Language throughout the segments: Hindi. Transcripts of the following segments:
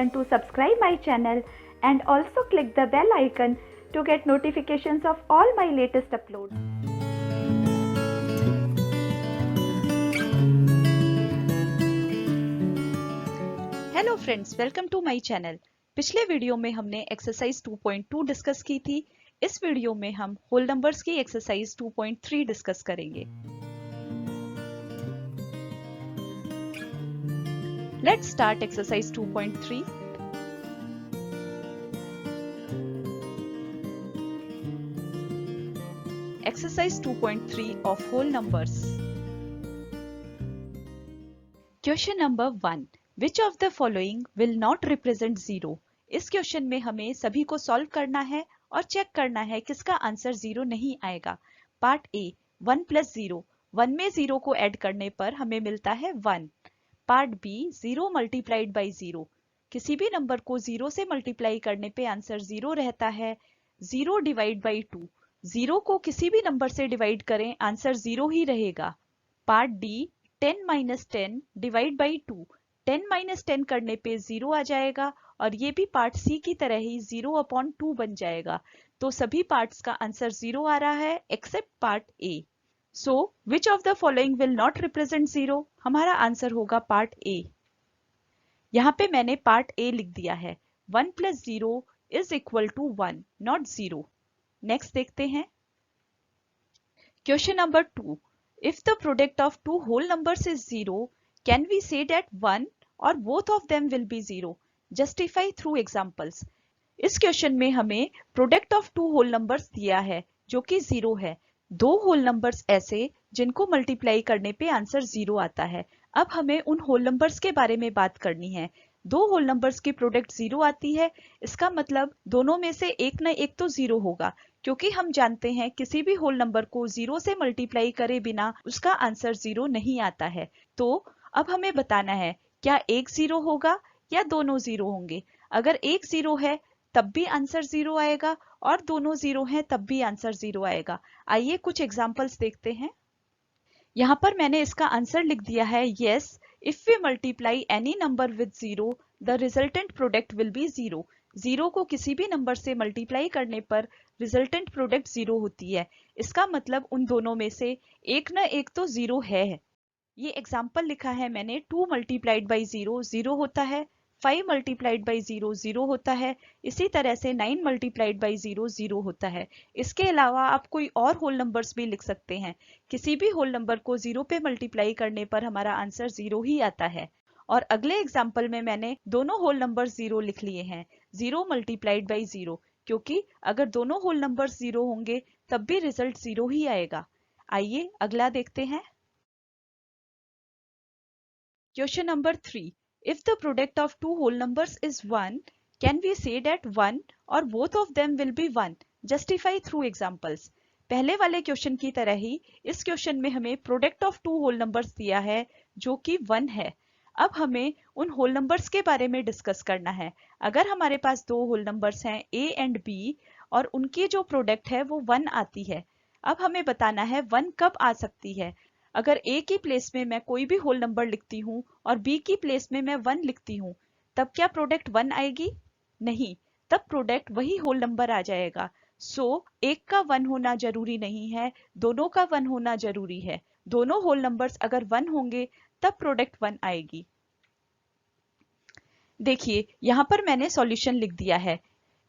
button to subscribe my channel and also click the bell icon to get notifications of all my latest uploads. Hello friends, welcome to my channel. पिछले वीडियो में हमने एक्सरसाइज 2.2 डिस्कस की थी। इस वीडियो में हम होल नंबर्स की एक्सरसाइज 2.3 डिस्कस करेंगे। Let's start exercise 2.3। Exercise 2.3 of whole numbers. Question number 1, which of the following will not represent zero. इस क्वेश्चन में हमें सभी को सॉल्व करना है और चेक करना है किसका आंसर जीरो नहीं आएगा। पार्ट ए, 1 प्लस 0, 1 में 0 को ऐड करने पर हमें मिलता है 1। पार्ट बी, 0 मल्टीप्लाइड बाई 0, किसी भी नंबर को 0 से मल्टीप्लाई करने पे आंसर 0 रहता है। 0 डिवाइड बाई 2, 0 को किसी भी नंबर से डिवाइड करें आंसर 0 ही रहेगा। Part D, 10 minus 10 divide by 2, 10 minus 10 करने पे 0 आ जाएगा और ये भी पार्ट सी की तरह ही 0/2 बन जाएगा। तो सभी पार्ट्स का आंसर 0 आ रहा है except part A. So which of the following will not represent 0? हमारा आंसर होगा पार्ट ए। यहाँ पे मैंने पार्ट ए लिख दिया है। 1 plus 0 is equal to 1, not 0। Next देखते हैं question number 2। If the product of two whole numbers is 0, can we say that one or both of them will be 0? Justify through examples. इस क्वेश्चन में हमें product of two whole numbers दिया है जो कि 0 है। दो होल नंबर्स ऐसे जिनको मल्टीप्लाई करने पे आंसर 0 आता है। अब हमें उन होल नंबर्स के बारे में बात करनी है। दो होल नंबर्स की प्रोडक्ट 0 आती है, इसका मतलब दोनों में से एक न एक तो 0 होगा, क्योंकि हम जानते हैं किसी भी होल नंबर को 0 से मल्टीप्लाई करे बिना उसका आंसर 0 नहीं आता है। तो अब हमें बताना है क्या एक 0 होगा या दोनों 0 होंगे। अगर एक 0 है तब भी आंसर 0 आएगा और दोनों 0 हैं तब भी आंसर 0 आएगा। आइए कुछ एग्जांपल्स देखते हैं। यहाँ पर मैंने इसका आंसर लिख दिया है yes, if we multiply any number with 0, the resultant product will be 0. 0 को किसी भी नंबर से मल्टीप्लाई करने पर रिजल्टेंट प्रोडक्ट 0 होती है। इसका मतलब उन दोनों में से एक न एक तो 0 है। ये एग्जाम्पल लिखा है मैंने। 2 मल्टीप्लाइड बाई 0 0 होता है, 5 मल्टीप्लाइड बाई 0 0 होता है, इसी तरह से 9 मल्टीप्लाइड बाई 0 0 होता है। इसके अलावा आप कोई और होल नंबर्स भी लिख सकते हैं। किसी भी होल नंबर को 0 पे मल्टीप्लाई करने पर हमारा आंसर 0 ही आता है। और अगले एग्जाम्पल में मैंने दोनों होल नंबर 0 लिख लिए हैं, 0 मल्टीप्लाइड बाई 0, क्योंकि अगर दोनों होल नंबर 0 होंगे तब भी रिजल्ट 0 ही आएगा। आइए अगला देखते हैं। Question number 3. If the product of two whole numbers is 1, can we say that one or both of them will be 1? Justify through examples. पहले वाले क्वेश्चन की तरह ही इस क्वेश्चन में हमें product of two whole numbers दिया है जो कि 1 है। अब हमें उन होल नंबर्स के बारे में डिस्कस करना है। अगर हमारे पास दो होल नंबर्स हैं a एंड b और उनकी जो प्रोडक्ट है वो 1 आती है। अब हमें बताना है 1 कब आ सकती है। अगर a की प्लेस में मैं कोई भी होल नंबर लिखती हूँ और b की प्लेस में मैं 1 लिखती हूँ, तब क्या प्रोडक्ट 1 आएगी? नहीं, तब प्रोडक्ट वही होल नंबर आ जाएगा। सो एक का 1 होना जरूरी नहीं है, दोनों का 1 होना जरूरी है। दोनों होल नंबर्स अगर 1 होंगे तब प्रोडक्ट 1 आएगी। देखिए यहाँ पर मैंने सॉल्यूशन लिख दिया है।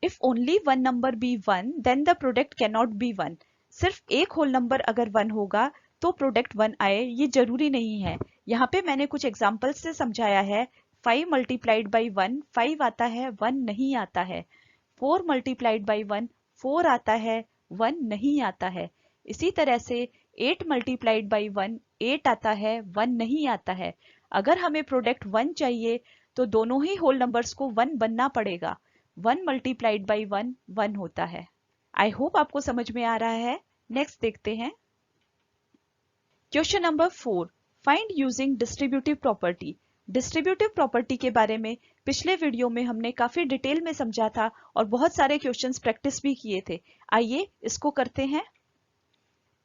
If only one number be 1 then the product can not be 1। सिर्फ एक होल नंबर अगर 1 होगा तो प्रोडक्ट 1 आए, ये जरूरी नहीं है। यहाँ पे मैंने कुछ एग्जांपल्स से समझाया है। 5 मल्टीप्लाइड बाई 1 5 आता है, 1 नहीं आता है। 4 मल्टीप्लाइड बाई 1 4 आता है, 1 नहीं आता है। इसी तरह से 8 मल्टीप्लाइड बाई 1 8 आता है, 1 नहीं आता है। अगर हमें प्रोडक्ट 1 चाहिए तो दोनों ही होल नंबर्स को 1 बनना पड़ेगा। 1 मल्टीप्लाइड बाई 1 1 होता है। आई होप आपको समझ में आ रहा है। नेक्स्ट देखते हैं question number 4। Find using distributive property. Distributive property के बारे में पिछले वीडियो में हमने काफी डिटेल में समझा था और बहुत सारे क्वेश्चंस प्रैक्टिस भी किए थे। आइए इसको करते हैं।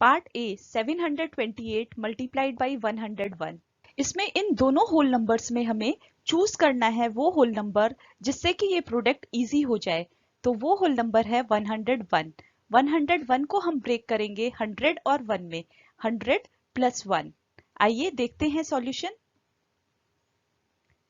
Part A, 728 multiplied by 101। इसमें इन दोनों होल नंबर्स में हमें चूज करना है वो होल नंबर जिससे कि ये प्रोडक्ट इजी हो जाए। तो वो होल नंबर है 101। 101 को हम ब्रेक करेंगे 100 और 1 में, 100 प्लस 1। आइए देखते हैं सॉल्यूशन।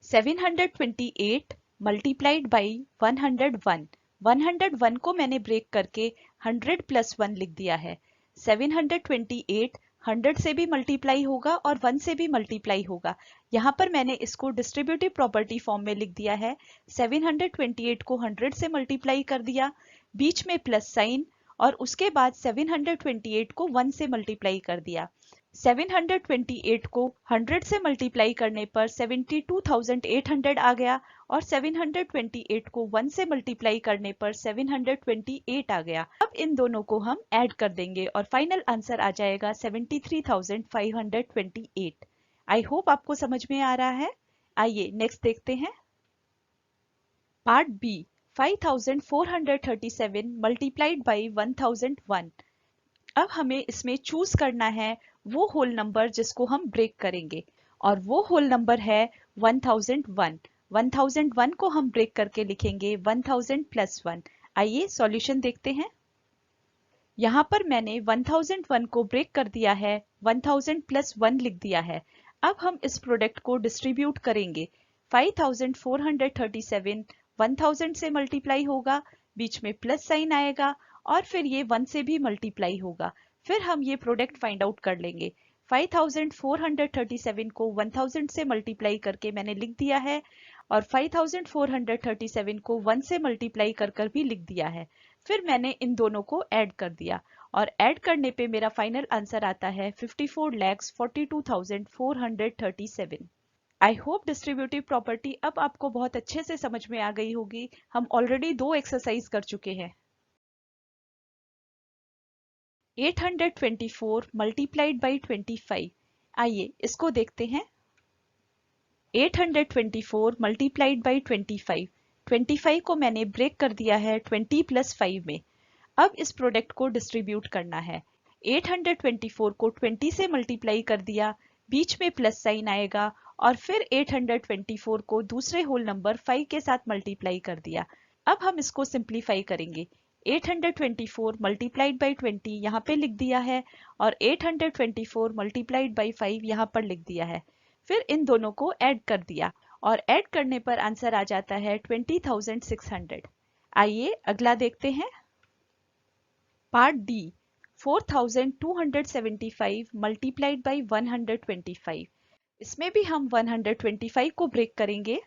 728 multiplied by 101। 101 को मैंने ब्रेक करके 100 प्लस 1 लिख दिया है। 728 100 से भी मल्टीप्लाई होगा और 1 से भी मल्टीप्लाई होगा। यहाँ पर मैंने इसको डिस्ट्रीब्यूटिव प्रॉपर्टी फॉर्म में लिख दिया है। 728 को 100 से मल्टीप्लाई कर दिया, बीच में प्लस साइन, और उसके बाद 728 को 1 से मल्टीप्लाई कर दिया। 728 को 100 से मल्टीप्लाई करने पर 72,800 आ गया और 728 को 1 से मल्टीप्लाई करने पर 728 आ गया। अब इन दोनों को हम ऐड कर देंगे और फाइनल आंसर आ जाएगा 73,528। आई होप आपको समझ में आ रहा है। आइए नेक्स्ट देखते हैं। Part B, 5,437 multiplied by 1,001। अब हमें इसमें चूज करना है वो होल नंबर जिसको हम ब्रेक करेंगे, और वो होल नंबर है 1001। 1001 को हम ब्रेक करके लिखेंगे 1000 प्लस 1। आइए सॉल्यूशन देखते हैं। यहाँ पर मैंने 1001 को ब्रेक कर दिया है, 1000 प्लस 1 लिख दिया है। अब हम इस प्रोडक्ट को डिस्ट्रीब्यूट करेंगे। 5,437 1000 से मल्टीप्लाई होगा, बीच में प्लस साइन आएगा और फिर ये 1 से भी मल्टीप्लाई होगा। फिर हम ये प्रोडक्ट फाइंड आउट कर लेंगे। 5,437 को 1000 से मल्टीप्लाई करके मैंने लिख दिया है और 5,437 को 1 से मल्टीप्लाई कर भी लिख दिया है। फिर मैंने इन दोनों को ऐड कर दिया और ऐड करने पे मेरा फाइनल आंसर आता है 54,42,437। आई होप डिस्ट्रीब्यूटिव प्रॉपर्टी अब आपको बहुत अच्छे से समझ में आ गई होगी। हम ऑलरेडी 2 एक्सरसाइज कर चुके हैं। 824 मल्टीप्लाइड बाई 25। आइए इसको देखते हैं। 824 मल्टीप्लाइड बाई 25। 25 को मैंने ब्रेक कर दिया है 20 प्लस 5 में। अब इस प्रोडक्ट को डिस्ट्रीब्यूट करना है। 824 को 20 से मल्टीप्लाई कर दिया, बीच में प्लस साइन आएगा और फिर 824 को दूसरे होल नंबर 5 के साथ मल्टीप्लाई कर दिया। अब हम इसको सिंप्लीफाई करेंगे। 824 मल्टीप्लाइड बाई 20 यहाँ पे लिख दिया है और 824 मल्टीप्लाइड बाई 5 यहाँ पर लिख दिया है। फिर इन दोनों को ऐड कर दिया और ऐड करने पर आंसर आ जाता है 20,600। आइए अगला देखते हैं। Part D, 4,275 multiplied by 125। इसमें भी हम 125 को ब्रेक करेंगे।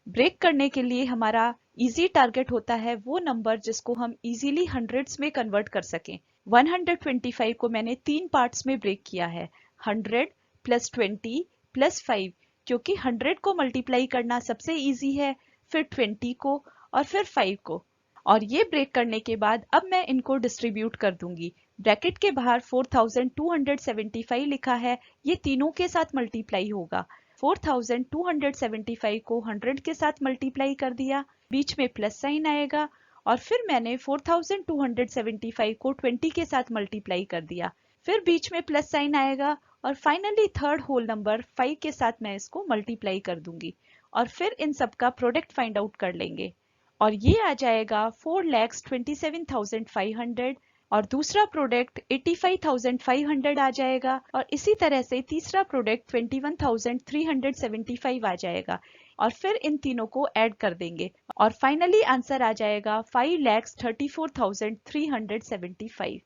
ब्रेक करने के लिए हमारा इजी टारगेट होता है वो नंबर जिसको हम इजीली हंड्रेड्स में कन्वर्ट कर सकें। 125 को मैंने 3 पार्ट्स में ब्रेक किया है, 100 प्लस 20 प्लस 5, क्योंकि 100 को मल्टीप्लाई करना सबसे इजी है, फिर 20 को और फिर 5 को। और ये ब्रेक करने के बाद अब मैं इनको डिस्ट्रीब्यूट कर दूंगी। ब्रैकेट के बाहर 4,275 लिखा है, ये तीनों के साथ मल्टीप्लाई होगा। 4,275 को 100 के साथ मल्टीप्लाई कर दिया, बीच में प्लस साइन आएगा और फिर मैंने 4,275 को 20 के साथ मल्टीप्लाई कर दिया, फिर बीच में प्लस साइन आएगा और फाइनली थर्ड होल नंबर 5 के साथ मैं इसको मल्टीप्लाई कर दूंगी और फिर इन सब का प्रोडक्ट फाइंड आउट कर लेंगे और ये आ जाएगा 4,27,500 और दूसरा प्रोडक्ट 85,500 आ जाएगा और इसी तरह से तीसरा प्रोडक्ट 21,375 आ जाएगा और फिर इन तीनों को ऐड कर देंगे और फाइनली आंसर आ जाएगा 5,34,375।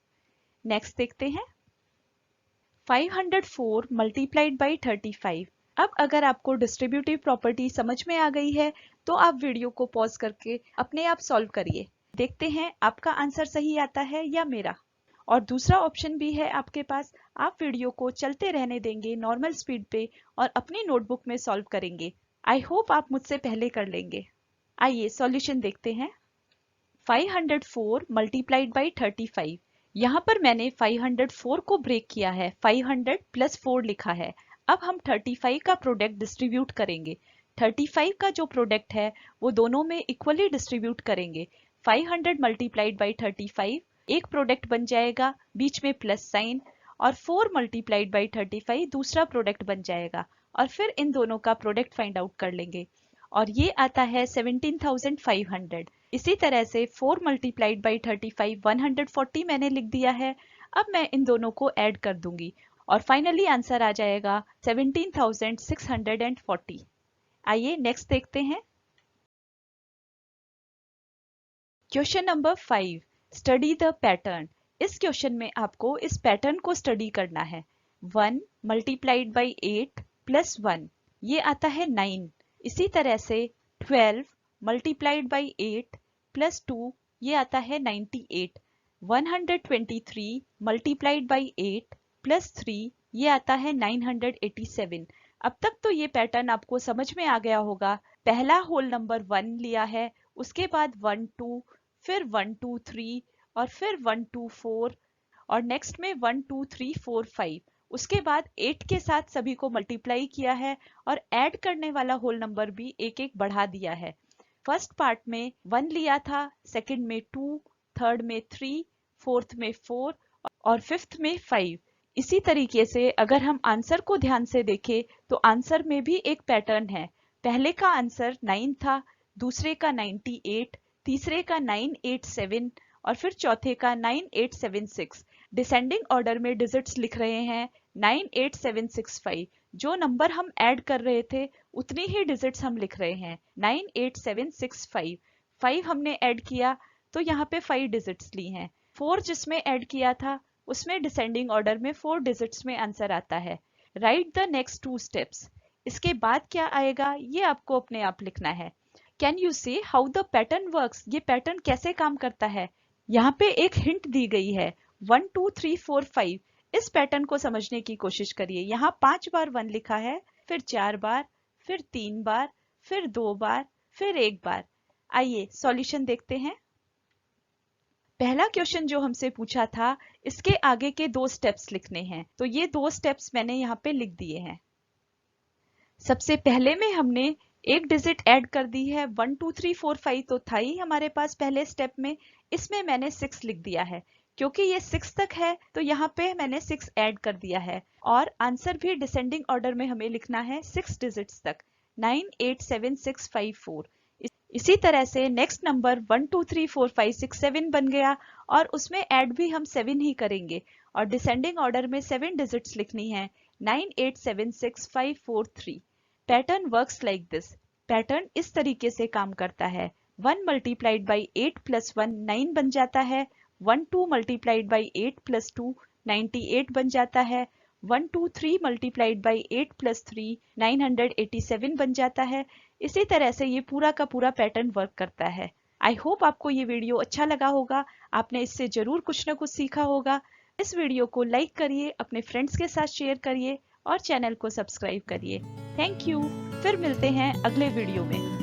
नेक्स्ट देखते हैं। 504 मल्टीप्लाइड बाई 35। अब अगर आपको डिस्ट्रीब्यूटिव प्रॉपर्टी समझ में आ गई है तो आप वीडियो को पॉज करके अपने आप सॉल्व करिए। देखते हैं आपका आंसर सही आता है या मेरा। और दूसरा ऑप्शन भी है आपके पास, आप वीडियो को चलते रहने देंगे नॉर्मल स्पीड पे और अपनी नोटबुक में सॉल्व करेंगे। आई होप आप मुझसे पहले कर लेंगे। आइए सॉल्यूशन देखते हैं। 504 मल्टीप्लाइड बाई 35। यहाँ पर मैंने 504 को ब्रेक किया है, 500 प्लस 4 लिखा है। अब हम 35 का प्रोडक्ट डिस्ट्रीब्यूट करेंगे। 35 का जो प्रोडक्ट है वो दोनों में इक्वली डिस्ट्रीब्यूट करेंगे। 500 मल्टीप्लाइड बाई 35 एक प्रोडक्ट बन जाएगा, बीच में प्लस साइन, और 4 मल्टीप्लाइड बाई 35 दूसरा प्रोडक्ट बन जाएगा और फिर इन दोनों का प्रोडक्ट फाइंड आउट कर लेंगे और ये आता है 17,500। इसी तरह से 4 मल्टीप्लाइड बाई 35 140 मैंने लिख दिया है। अब मैं इन दोनों को ऐड कर दूंगी और फाइनली आंसर आ जाएगा 17,640। आइए नेक्स्ट देखते हैं। Question number 5, study the pattern. इस क्वेश्चन में आपको इस पैटर्न को स्टडी करना है। 1 मल्टीप्लाइड बाई 8 प्लस 1 ये आता है 9। इसी तरह से 12 मल्टीप्लाइड बाई 8 प्लस 2 ये आता है 98। 123 मल्टीप्लाइड बाई 8 प्लस 3 ये आता है 987। अब तक तो ये पैटर्न आपको समझ में आ गया होगा। पहला होल नंबर 1 लिया है, उसके बाद 1 2, फिर 1 2 3 और फिर 1 2 4 और नेक्स्ट में 1 2 3 4 5। उसके बाद 8 के साथ सभी को मल्टीप्लाई किया है और ऐड करने वाला होल नंबर भी एक एक बढ़ा दिया है। फर्स्ट पार्ट में 1 लिया था, सेकंड में 2, थर्ड में 3, फोर्थ में 4 और फिफ्थ में 5। इसी तरीके से अगर हम आंसर को ध्यान से देखें तो आंसर में भी एक पैटर्न है। पहले का आंसर 9 था, दूसरे का 98, तीसरे का 987 और फिर चौथे का 9876। डिसेंडिंग ऑर्डर में डिजिट्स लिख रहे हैं 98765। जो नंबर हम ऐड कर रहे थे उतनी ही डिजिट्स हम लिख रहे हैं 98765। 5 हमने ऐड किया तो यहाँ पे 5 डिजिट्स ली हैं। 4 जिसमें ऐड किया था उसमें डिसेंडिंग ऑर्डर में 4 डिजिट्स में आंसर आता है। Right the next 2 steps. इसके बाद क्या आएगा ये आपको अपने आप लिखना है। Can you see how the pattern works? ये पैटर्न कैसे काम करता है? यहाँ पे एक हिंट दी गई है 1 2 3 4 5। इस पैटर्न को समझने की कोशिश करिए। यहाँ 5 बार 1 लिखा है, फिर 4 बार, फिर 3 बार, फिर 2 बार, फिर 1 बार। आइए सॉल्यूशन देखते हैं। पहला क्वेश्चन जो हमसे पूछा था इसके आगे के 2 स्टेप्स लिखने हैं, तो ये 2 स्टेप्स मैंने यहाँ पे लिख दिए हैं। सबसे पहले में हमने एक डिजिट ऐड कर दी है। 1 2 3 4 5 तो था ही हमारे पास पहले स्टेप में। इसमें मैंने 6 लिख दिया है। क्योंकि ये 6 तक है तो यहाँ पे मैंने 6 ऐड कर दिया है और आंसर भी डिसेंडिंग ऑर्डर में हमें लिखना है 6 डिजिट्स तक, 987654। इसी तरह से नेक्स्ट नंबर 1 2 3 4 5 6 7 बन गया और उसमें ऐड भी हम 7 ही करेंगे और डिसेंडिंग ऑर्डर में 7 डिजिट्स लिखनी है 9876543। Pattern works like this. Pattern इस तरीके से काम करता है। 1 मल्टीप्लाइड बाई 8 प्लस 1 9 बन जाता है। 1 2 मल्टीप्लाइड बाई 8 प्लस 2 98 बन जाता है। 1 2 3 मल्टीप्लाइड बाई 8 प्लस 3 987 बन जाता है। इसी तरह से ये पूरा का पूरा पैटर्न वर्क करता है। आई होप आपको ये वीडियो अच्छा लगा होगा। आपने इससे जरूर कुछ ना कुछ सीखा होगा। इस वीडियो को लाइक करिए, अपने फ्रेंड्स के साथ शेयर करिए और चैनल को सब्सक्राइब करिए। Thank you. फिर मिलते हैं अगले वीडियो में।